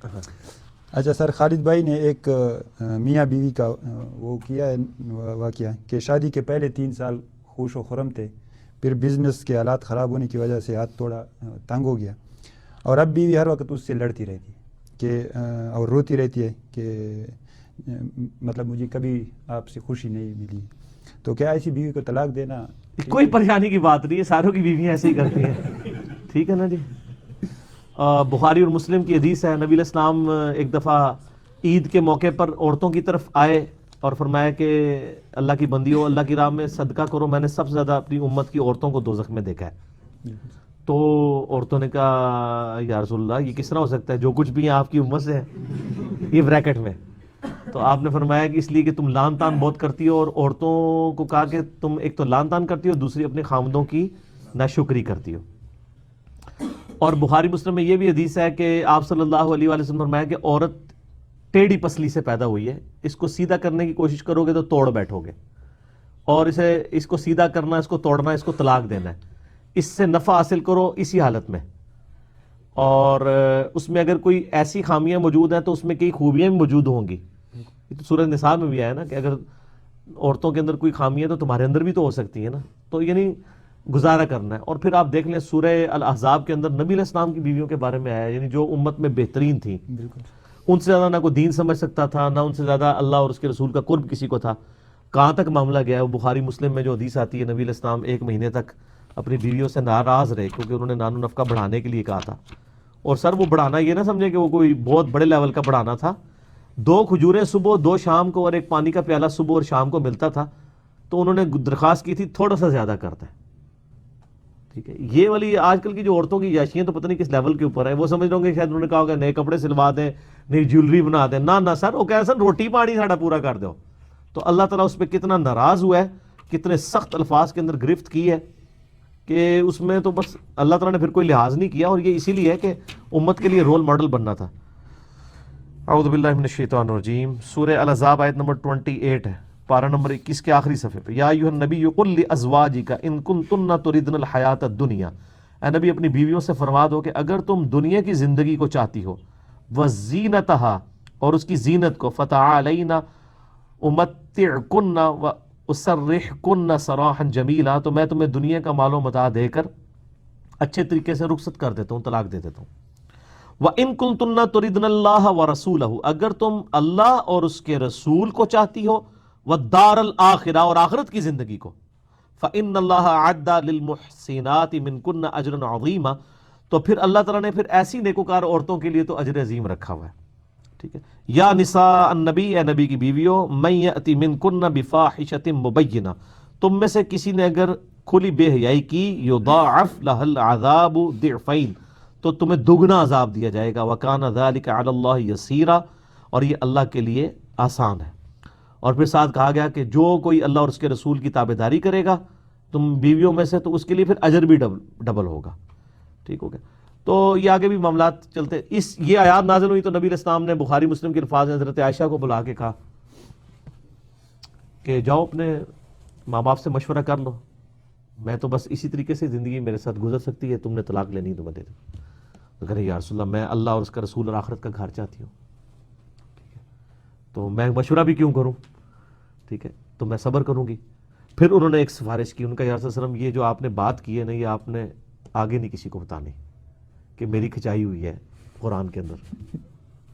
اچھا سر، خالد بھائی نے ایک میاں بیوی کا وہ کیا ہے واقعہ کہ شادی کے پہلے 3 سال خوش و خرم تھے، پھر بزنس کے حالات خراب ہونے کی وجہ سے ہاتھ تھوڑا تنگ ہو گیا، اور اب بیوی ہر وقت اس سے لڑتی رہتی کہ اور روتی رہتی ہے کہ مطلب مجھے کبھی آپ سے خوشی نہیں ملی، تو کیا ایسی بیوی کو طلاق دینا؟ کوئی پریشانی کی بات نہیں ہے، ساروں کی بیویاں ایسے ہی کرتی ہیں، ٹھیک ہے نا جی. بخاری اور مسلم کی حدیث ہے، نبی علیہ السلام ایک دفعہ عید کے موقع پر عورتوں کی طرف آئے اور فرمایا کہ اللہ کی بندیوں، اللہ کی راہ میں صدقہ کرو، میں نے سب سے زیادہ اپنی امت کی عورتوں کو دوزخ میں دیکھا ہے. تو عورتوں نے کہا یا رسول اللہ یہ کس طرح ہو سکتا ہے، جو کچھ بھی آپ کی امت سے ہے یہ بریکٹ میں. تو آپ نے فرمایا کہ اس لیے کہ تم لان تان بہت کرتی ہو، اور عورتوں کو کہا کہ تم ایک تو لان تان کرتی ہو، دوسری اپنے خامدوں کی ناشکری کرتی ہو. اور بخاری مسلم میں یہ بھی حدیث ہے کہ آپ صلی اللہ علیہ وآلہ وسلم فرمایا کہ عورت ٹیڑھی پسلی سے پیدا ہوئی ہے، اس کو سیدھا کرنے کی کوشش کرو گے تو توڑ بیٹھو گے، اور اس کو سیدھا کرنا، اس کو توڑنا، اس کو طلاق دینا ہے. اس سے نفع حاصل کرو اسی حالت میں، اور اس میں اگر کوئی ایسی خامیاں موجود ہیں تو اس میں کئی خوبیاں بھی موجود ہوں گی. یہ تو سورہ نساء میں بھی آیا نا کہ اگر عورتوں کے اندر کوئی خامی ہے تو تمہارے اندر بھی تو ہو سکتی ہے نا. تو یعنی گزارا کرنا ہے. اور پھر آپ دیکھ لیں سورہ الاحزاب کے اندر نبی علیہ السلام کی بیویوں کے بارے میں آیا، یعنی جو امت میں بہترین تھیں، ان سے زیادہ نہ کوئی دین سمجھ سکتا تھا، نہ ان سے زیادہ اللہ اور اس کے رسول کا قرب کسی کو تھا. کہاں تک معاملہ گیا ہے، وہ بخاری مسلم میں جو حدیث آتی ہے، نبی علیہ السلام 1 مہینے تک اپنی بیویوں سے ناراض رہے کیونکہ انہوں نے نان و نفقہ بڑھانے کے لیے کہا تھا. اور سر وہ بڑھانا یہ نہ سمجھے کہ وہ کوئی بہت بڑے لیول کا بڑھانا تھا. 2 کھجوریں صبح 2 شام کو اور 1 پانی کا پیالہ صبح اور شام کو ملتا تھا. تو انہوں نے درخواست کی تھی تھوڑا سا زیادہ کرتا ہے. ٹھیک ہے، یہ والی آج کل کی جو عورتوں کی عیاشیاں تو پتہ نہیں کس لیول کے اوپر ہے. وہ سمجھ رہے ہوں گے شاید انہوں نے کہا ہوگا نئے کپڑے سلوا دیں، نئی جیولری بنا دیں. نہ سر، وہ کہہ سر روٹی پانی ساڑا پورا کر دو. تو اللہ تعالیٰ اس پہ کتنا ناراض ہوا ہے، کتنے سخت الفاظ کے اندر گرفت کی ہے کہ اس میں تو بس اللہ تعالیٰ نے پھر کوئی لحاظ نہیں کیا. اور یہ اسی لیے ہے کہ امت کے لیے رول ماڈل بننا تھا. اعوذ باللہ من الشیطان الرجیم. سورہ الاحزاب آیت نمبر 28 ہے، پارہ نمبر 21 کے آخری صفحے پہ. یا ایھا النبی قل لازواجک ان کنتن تردن الحیات الدنیا، اے نبی اپنی بیویوں سے فرما دو کہ اگر تم دنیا کی زندگی کو چاہتی ہو، وزینتہا اور اس کی زینت کو، فتعالین امتعکن واسرحکن سراحا جمیلا، تو میں تمہیں دنیا کا مال و متاع دے کر اچھے طریقے سے رخصت کر دیتا ہوں، طلاق دے دیتا ہوں. وَإِن كُنتُنَّ تُرِدْنَ اللَّهَ وَرَسُولَهُ، اگر تم اللہ اور اس کے رسول کو چاہتی ہو، وَالدَّارَ الْآخِرَةَ اور آخرت کی زندگی کو، فَإِنَّ اللَّهَ أَعَدَّ لِلْمُحْسِنَاتِ مِنْكُنَّ أَجْرًا عَظِيمًا، تو پھر اللہ تعالیٰ نے پھر ایسی نیکوکار عورتوں کے لیے تو اجر عظیم رکھا ہوا ہے. ٹھیک ہے. یا نساء النبی، اے نبی کی بیویوں، من یأتی منکن بفاحشۃ مبینہ، تم میں سے کسی نے اگر کھلی بے حیائی کی، یضاعف لها العذاب ضعفین، تو تمہیں دگنا عذاب دیا جائے گا. وکان ذلک علی اللہ یسیرا، اور یہ اللہ کے لیے آسان ہے. اور پھر ساتھ کہا گیا کہ جو کوئی اللہ اور اس کے رسول کی تابعداری کرے گا تم بیویوں میں سے، تو اس کے لیے پھر اجر بھی ڈبل ہوگا. ٹھیک ہو گیا. تو یہ آگے بھی معاملات چلتے. یہ آیات نازل ہوئی تو نبی علیہ السلام نے بخاری مسلم کے الفاظ حضرت عائشہ کو بلا کے کہا کہ جاؤ اپنے ماں باپ سے مشورہ کر لو، میں تو بس اسی طریقے سے زندگی میرے ساتھ گزر سکتی ہے، تم نے طلاق لینی تو میں دے دوں. تو کہہ رہے یا رسول اللہ میں اللہ اور اس کا رسول اور آخرت کا گھر چاہتی ہوں، ٹھیک ہے، تو میں مشورہ بھی کیوں کروں، ٹھیک ہے، تو میں صبر کروں گی. پھر انہوں نے ایک سفارش کی، ان کا یا رسول اللہ وسلم یہ جو آپ نے بات کی ہے نا، یہ آپ نے آگے نہیں کسی کو بتانی کہ میری کھچائی ہوئی ہے قرآن کے اندر،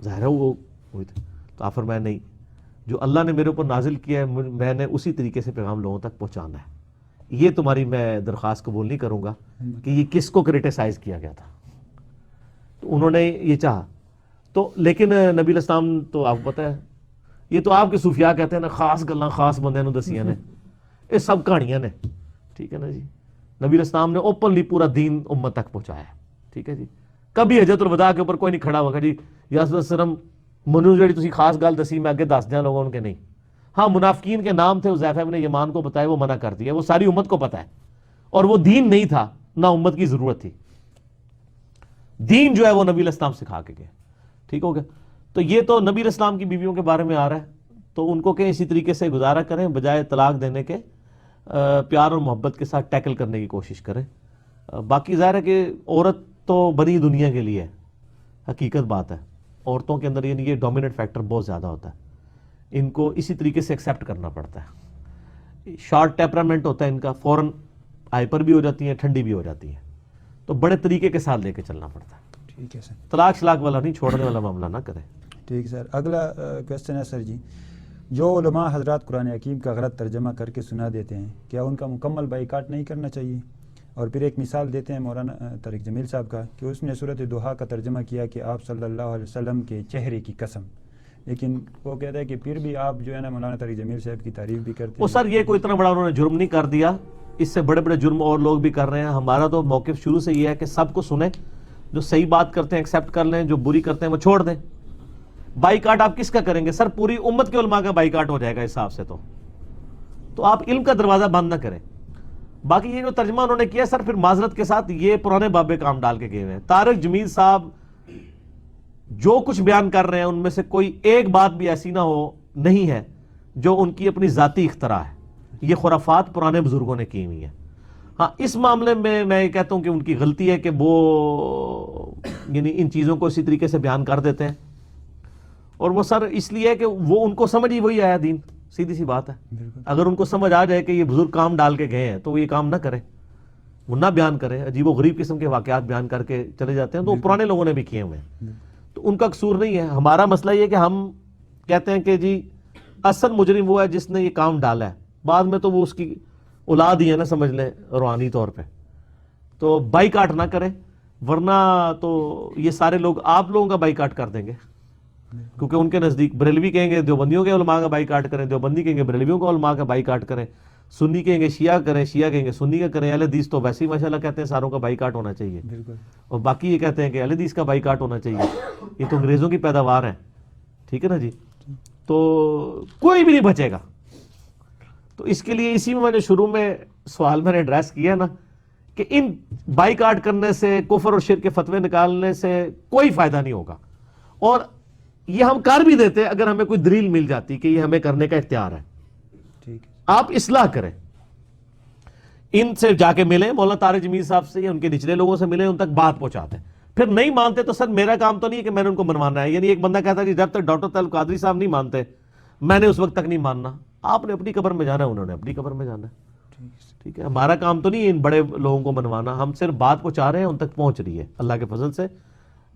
ظاہر ہے وہ ہوئی تھی. تو آپ فرمایا نہیں، جو اللہ نے میرے اوپر نازل کیا ہے میں نے اسی طریقے سے پیغام لوگوں تک پہنچانا ہے. یہ تمہاری میں درخواست قبول نہیں کروں گا کہ یہ کس کو کرٹیسائز کیا گیا تھا. تو انہوں نے یہ چاہا تو، لیکن نبی علیہ السلام تو آپ کو پتہ ہے، یہ تو آپ کے صوفیاء کہتے ہیں نا خاص گلاں خاص بندے نو دسیاں نے، یہ سب کہانیاں نے. ٹھیک ہے نا جی. نبی علیہ السلام نے اوپنلی پورا دین امت تک پہنچایا ہے. ٹھیک ہے جی. کبھی حجت الوداع کے اوپر کوئی نہیں کھڑا ہوا جی یا رسول اللہ وسلم منو جڑی تسی خاص گل دسی میں اگے دس دیاں لوگوں کے. نہیں. ہاں منافقین کے نام تھے، حذیفہ ابن یمان کو بتایا، وہ منع کر دیا، وہ ساری امت کو پتہ ہے. اور وہ دین نہیں تھا، نہ امت کی ضرورت تھی. دین جو ہے وہ نبی علیہ السلام سکھا کے گئے. ٹھیک ہو گیا. تو یہ تو نبی علیہ السلام کی بیویوں کے بارے میں آ رہا ہے، تو ان کو کہ اسی طریقے سے گزارا کریں، بجائے طلاق دینے کے پیار اور محبت کے ساتھ ٹیکل کرنے کی کوشش کریں. باقی ظاہر ہے کہ عورت تو بنی دنیا کے لیے ہے، حقیقت بات ہے. عورتوں کے اندر یعنی یہ ڈومیننٹ فیکٹر بہت زیادہ ہوتا ہے، ان کو اسی طریقے سے ایکسیپٹ کرنا پڑتا ہے. شارٹ ٹیمپرامنٹ ہوتا ہے ان کا، فوراً ہائپر بھی ہو جاتی ہیں، ٹھنڈی بھی ہو جاتی ہیں، تو بڑے طریقے کے ساتھ لے کے چلنا پڑتا ہے. ٹھیک ہے سر. طلاق شلاق والا نہیں، چھوڑنے والا معاملہ نہ کرے. ٹھیک سر. اگلا کویسچن ہے سر جی، جو علماء حضرات قرآن حکیم کا غلط ترجمہ کر کے سنا دیتے ہیں، کیا ان کا مکمل بائیکاٹ نہیں کرنا چاہیے؟ اور پھر ایک مثال دیتے ہیں مولانا طارق جمیل صاحب کا کہ اس نے سورۃ دوحہ کا ترجمہ کیا کہ آپ صلی اللہ علیہ وسلم کے چہرے کی قسم، لیکن وہ کہتا ہے کہ پھر بھی آپ جو ہے نا مولانا طارق جمیل صاحب کی تعریف بھی کرتے وہ ہیں. سر یہ کوئی اتنا بڑا انہوں نے جرم نہیں کر دیا، اس سے بڑے بڑے جرم اور لوگ بھی کر رہے ہیں. ہمارا تو موقف شروع سے یہ ہے کہ سب کو سنیں، جو صحیح بات کرتے ہیں ایکسیپٹ کر لیں، جو بری کرتے ہیں وہ چھوڑ دیں. بائیکاٹ آپ کس کا کریں گے سر؟ پوری امت کے علماء کا بائیکاٹ ہو جائے گا حساب سے. تو آپ علم کا دروازہ بند نہ کریں. باقی یہ جو ترجمہ انہوں نے کیا سر، پھر معذرت کے ساتھ یہ پرانے بابے کام ڈال کے گئے ہوئے ہیں. طارق جمیل صاحب جو کچھ بیان کر رہے ہیں ان میں سے کوئی ایک بات بھی ایسی نہ ہو نہیں ہے جو ان کی اپنی ذاتی اختراع ہے. یہ خرافات پرانے بزرگوں نے کی ہوئی ہیں. ہاں اس معاملے میں یہ کہتا ہوں کہ ان کی غلطی ہے کہ وہ یعنی ان چیزوں کو اسی طریقے سے بیان کر دیتے ہیں، اور وہ سر اس لیے ہے کہ وہ ان کو سمجھ ہی وہی آیا دین. سیدھی سی بات ہے. اگر ان کو سمجھ آ جائے کہ یہ بزرگ کام ڈال کے گئے ہیں تو وہ یہ کام نہ کرے، وہ نہ بیان کرے. عجیب و غریب قسم کے واقعات بیان کر کے چلے جاتے ہیں، تو وہ پرانے لوگوں نے بھی کیے ہوئے ہیں، تو ان کا قصور نہیں ہے. ہمارا مسئلہ یہ کہ ہم کہتے ہیں کہ جی اصل مجرم وہ ہے جس نے یہ کام ڈالا ہے، بعد میں تو وہ اس کی اولاد ہی ہے نا، سمجھ لیں روحانی طور پہ. تو بائیکاٹ نہ کریں، ورنہ تو یہ سارے لوگ آپ لوگوں کا بائیکاٹ کر دیں گے، کیونکہ ان کے نزدیک بریلوی کہیں گے دیوبندیوں کے علماء کا بائیکاٹ کریں، دیوبندی کہیں گے بریلویوں کے علماء کا بائیکاٹ کریں، سنی کہیں گے شیعہ کریں، شیعہ کہیں گے سنی کا کریں. اہل حدیث تو ویسے ہی ماشاءاللہ کہتے ہیں ساروں کا بائیکاٹ ہونا چاہیے، اور باقی یہ کہتے ہیں کہ اہل حدیث کا بائیکاٹ ہونا چاہیے. یہ تو انگریزوں کی پیداوار ہے. ٹھیک ہے نا جی. تو کوئی بھی نہیں بچے گا. تو اس کے لیے اسی میں جو شروع میں سوال میں نے ایڈریس کیا نا کہ ان بائیکاٹ کرنے سے، کفر اور شرک کے فتوے نکالنے سے کوئی فائدہ نہیں ہوگا. اور یہ ہم کر بھی دیتے اگر ہمیں کوئی دلیل مل جاتی کہ یہ ہمیں کرنے کا اختیار ہے. آپ اصلاح کریں، ان سے جا کے ملیں، مولانا طارق جمیل صاحب سے یا ان کے نچلے لوگوں سے ملیں، ان تک بات پہنچاتے ہیں. پھر نہیں مانتے تو سر میرا کام تو نہیں ہے کہ میں نے ان کو منوانا ہے. یعنی ایک بندہ کہتا ہے کہ جب تک ڈاکٹر طلب قادری صاحب نہیں مانتے میں نے اس وقت تک نہیں ماننا. آپ نے اپنی قبر میں جانا ہے، انہوں نے اپنی قبر میں جانا ہے. ٹھیک ہے، ہمارا کام تو نہیں ہے ان بڑے لوگوں کو منوانا. ہم صرف بات پہنچا رہے ہیں، ان تک پہنچ رہی ہے اللہ کے فضل سے،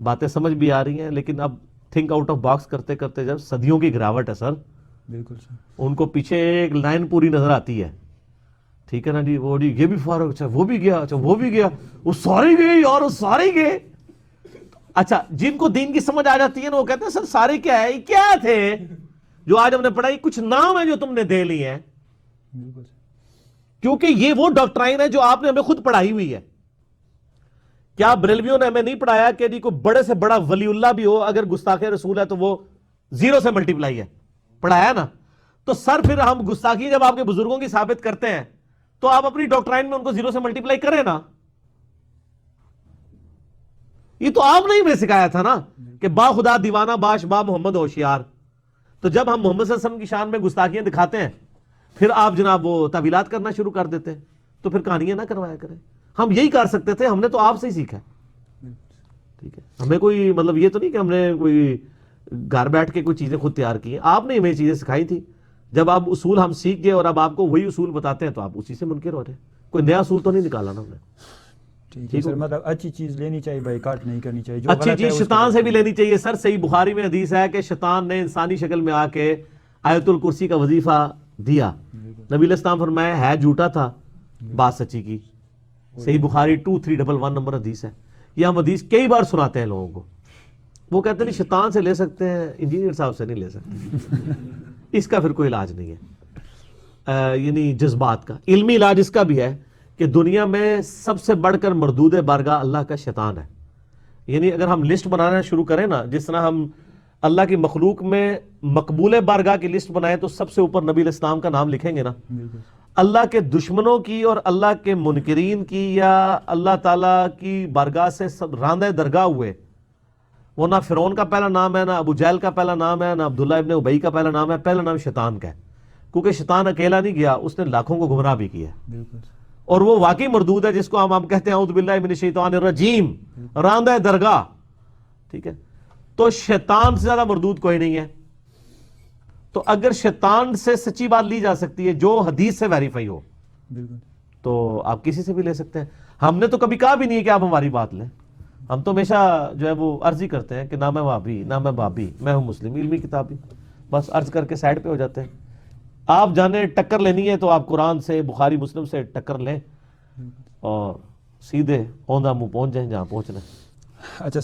باتیں سمجھ بھی آ رہی ہیں. لیکن اب تھنک آؤٹ آف باکس کرتے کرتے جب صدیوں کی گراوٹ ہے سر، بالکل سر، ان کو پیچھے ایک لائن پوری نظر آتی ہے. ٹھیک ہے نا جی. وہ جی یہ بھی فارغ، اچھا وہ بھی گیا، اچھا وہ بھی گیا، وہ سارے گئے یار، وہ سارے گئے. اچھا جن کو دین کی سمجھ آ جاتی ہے نا وہ کہتے ہیں سر سارے کیا ہے، یہ کیا تھے جو آج ہم نے پڑھائی؟ کچھ نام ہے جو تم نے دے لی ہیں، کیونکہ یہ وہ ڈاکٹرائن ہے جو آپ نے ہمیں خود پڑھائی ہوئی ہے. کیا بریلویوں نے ہمیں نہیں پڑھایا کہ جی کوئی بڑے سے بڑا ولی اللہ بھی ہو، اگر گستاخ رسول ہے تو وہ 0 سے ملٹیپلائی ہے؟ پڑھایا نا. تو سر پھر ہم گستاخی جب آپ کے بزرگوں کی ثابت کرتے ہیں تو آپ اپنی ڈاکٹرائن میں ان کو 0 سے ملٹیپلائی کریں نا. یہ تو آپ نے ہی میں سکھایا تھا نا کہ با خدا دیوانہ باش با محمد ہوشیار. تو جب ہم محمد صلی اللہ علیہ وسلم کی شان میں گستاخیاں دکھاتے ہیں پھر آپ جناب وہ تعویلات کرنا شروع کر دیتے ہیں. تو پھر کہانیاں نہ کروایا کریں. ہم یہی کر سکتے تھے، ہم نے تو آپ سے ہی سیکھا ہے. ٹھیک ہے، ہمیں کوئی مطلب یہ تو نہیں کہ ہم نے کوئی گھر بیٹھ کے کوئی چیزیں خود تیار کی ہیں. آپ نے ہمیں چیزیں سکھائی تھی. جب آپ اصول ہم سیکھ گئے اور اب آپ کو وہی اصول بتاتے ہیں تو آپ اسی سے منکر ہو رہے ہیں. کوئی نیا اصول تو نہیں نکالا نا ہم نے. ٹھیک ہے سر، مطلب اچھی چیز لینی چاہیے، بائیکاٹ نہیں کرنی چاہیے. جو اچھی غلط ہے چیز اس کو شیطان سے بھی لینی چاہیے سر. صحیح بخاری میں حدیث ہے کہ شیطان نے انسانی شکل میں آ کے آیت الکرسی کا وظیفہ دیا. نبی علیہ السلام فرمایا ہے جھوٹا تھا، بات سچی کی. صحیح بخاری 2311 نمبر حدیث ہے. یہ ہم حدیث کئی بار سناتے ہیں لوگوں کو. وہ کہتے ہیں شیطان سے لے سکتے ہیں، انجینئر صاحب سے نہیں لے سکتے. اس کا پھر کوئی علاج نہیں ہے. یعنی جذبات کا علمی علاج اس کا بھی ہے کہ دنیا میں سب سے بڑھ کر مردود بارگاہ اللہ کا شیطان ہے. یعنی اگر ہم لسٹ بنانا شروع کریں نا، جس طرح ہم اللہ کی مخلوق میں مقبول بارگاہ کی لسٹ بنائیں تو سب سے اوپر نبی علیہ السلام کا نام لکھیں گے نا. اللہ کے دشمنوں کی اور اللہ کے منکرین کی یا اللہ تعالیٰ کی بارگاہ سے راندہ درگاہ ہوئے، وہ نہ فرعون کا پہلا نام ہے، نہ ابو جہل کا پہلا نام ہے، نہ عبداللہ ابن ابی کا پہلا نام ہے. پہلا نام شیطان کا ہے، کیونکہ شیطان اکیلا نہیں گیا، اس نے لاکھوں کو گمراہ بھی کیا. اور وہ واقعی مردود ہے جس کو ہم کہتے ہیں اعوذ باللہ من الشیطان الرجیم، راندہ درگاہ. ٹھیک ہے. تو شیطان سے زیادہ مردود کوئی نہیں ہے. تو اگر شیطان سے سچی بات لی جا سکتی ہے جو حدیث سے ویریفائی ہو, بالکل تو آپ کسی سے بھی لے سکتے ہیں. ہم نے تو کبھی کہا بھی نہیں ہے کہ آپ ہماری بات لیں. ہم تو ہمیشہ جو ہے وہ عرض ہی کرتے ہیں کہ نہ میں وہابی نہ میں بابی, میں ہوں مسلم علمی کتابی, بس عرض کر کے سائڈ پہ ہو جاتے ہیں. آپ جانے ٹکر لینی ہے تو آپ قرآن سے, بخاری مسلم سے ٹکر لیں اور سیدھے اوندھا منہ پہنچ جائیں جہاں پہنچنا ہے. اچھا